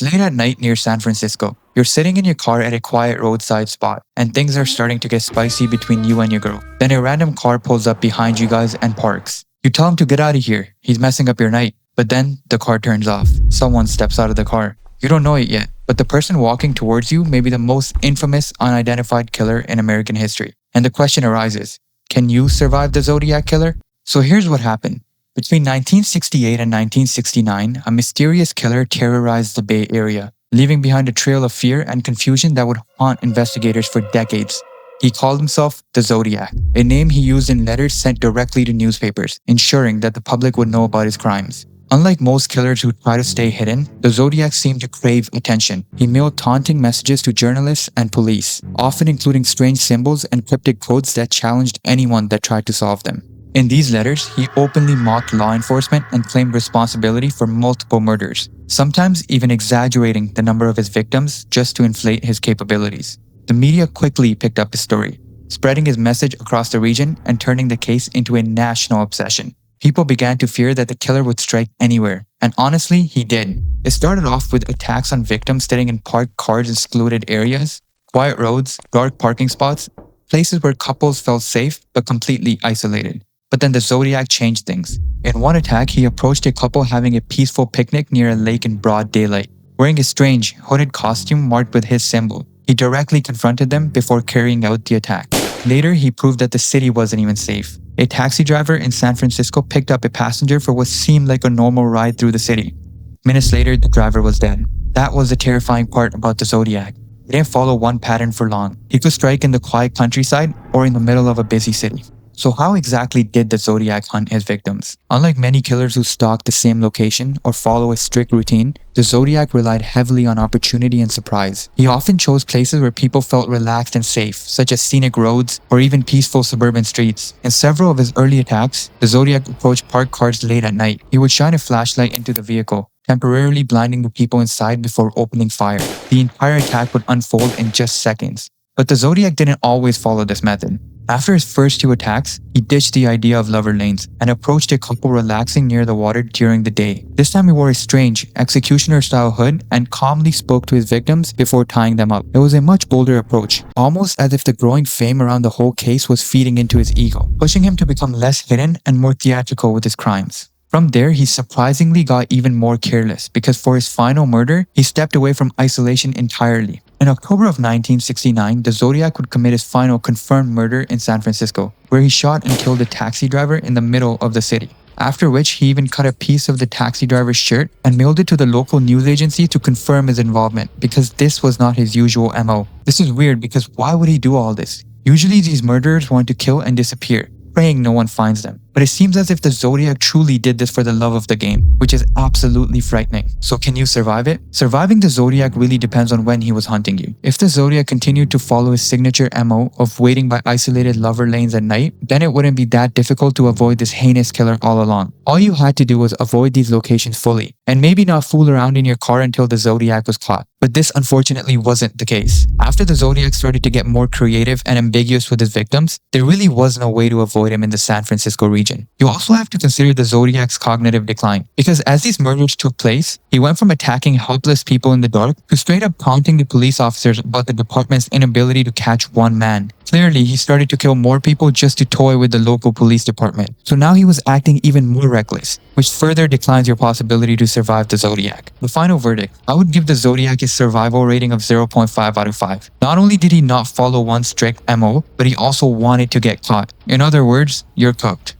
It's late at night near San Francisco. You're sitting in your car at a quiet roadside spot, and things are starting to get spicy between you and your girl. Then a random car pulls up behind you guys and parks. You tell him to get out of here. He's messing up your night. But then the car turns off. Someone steps out of the car. You don't know it yet, but the person walking towards you may be the most infamous unidentified killer in American history. And the question arises, can you survive the Zodiac Killer? So here's what happened. Between 1968 and 1969, a mysterious killer terrorized the Bay Area, leaving behind a trail of fear and confusion that would haunt investigators for decades. He called himself the Zodiac, a name he used in letters sent directly to newspapers, ensuring that the public would know about his crimes. Unlike most killers who try to stay hidden, the Zodiac seemed to crave attention. He mailed taunting messages to journalists and police, often including strange symbols and cryptic codes that challenged anyone that tried to solve them. In these letters, he openly mocked law enforcement and claimed responsibility for multiple murders, sometimes even exaggerating the number of his victims just to inflate his capabilities. The media quickly picked up his story, spreading his message across the region and turning the case into a national obsession. People began to fear that the killer would strike anywhere, and honestly, he did. It started off with attacks on victims sitting in parked cars in secluded areas, quiet roads, dark parking spots, places where couples felt safe but completely isolated. But then the Zodiac changed things. In one attack, he approached a couple having a peaceful picnic near a lake in broad daylight. Wearing a strange, hooded costume marked with his symbol, he directly confronted them before carrying out the attack. Later, he proved that the city wasn't even safe. A taxi driver in San Francisco picked up a passenger for what seemed like a normal ride through the city. Minutes later, the driver was dead. That was the terrifying part about the Zodiac. He didn't follow one pattern for long. He could strike in the quiet countryside or in the middle of a busy city. So how exactly did the Zodiac hunt his victims? Unlike many killers who stalk the same location or follow a strict routine, the Zodiac relied heavily on opportunity and surprise. He often chose places where people felt relaxed and safe, such as scenic roads or even peaceful suburban streets. In several of his early attacks, the Zodiac approached parked cars late at night. He would shine a flashlight into the vehicle, temporarily blinding the people inside before opening fire. The entire attack would unfold in just seconds. But the Zodiac didn't always follow this method. After his first two attacks, he ditched the idea of lover lanes and approached a couple relaxing near the water during the day. This time he wore a strange, executioner-style hood and calmly spoke to his victims before tying them up. It was a much bolder approach, almost as if the growing fame around the whole case was feeding into his ego, pushing him to become less hidden and more theatrical with his crimes. From there, he surprisingly got even more careless because for his final murder, he stepped away from isolation entirely. In October of 1969, the Zodiac would commit his final confirmed murder in San Francisco, where he shot and killed a taxi driver in the middle of the city. After which, he even cut a piece of the taxi driver's shirt and mailed it to the local news agency to confirm his involvement, because this was not his usual MO. This is weird because why would he do all this? Usually these murderers want to kill and disappear, praying no one finds them. But it seems as if the Zodiac truly did this for the love of the game, which is absolutely frightening. So can you survive it? Surviving the Zodiac really depends on when he was hunting you. If the Zodiac continued to follow his signature MO of waiting by isolated lover lanes at night, then it wouldn't be that difficult to avoid this heinous killer all along. All you had to do was avoid these locations fully, and maybe not fool around in your car until the Zodiac was caught. But this unfortunately wasn't the case. After the Zodiac started to get more creative and ambiguous with his victims, there really was no way to avoid him in the San Francisco region. You also have to consider the Zodiac's cognitive decline, because as these murders took place, he went from attacking helpless people in the dark to straight up taunting the police officers about the department's inability to catch one man. Clearly, he started to kill more people just to toy with the local police department. So now he was acting even more reckless, which further declines your possibility to survive the Zodiac. The final verdict, I would give the Zodiac a survival rating of 0.5 out of 5. Not only did he not follow one strict MO, but he also wanted to get caught. In other words, you're cooked.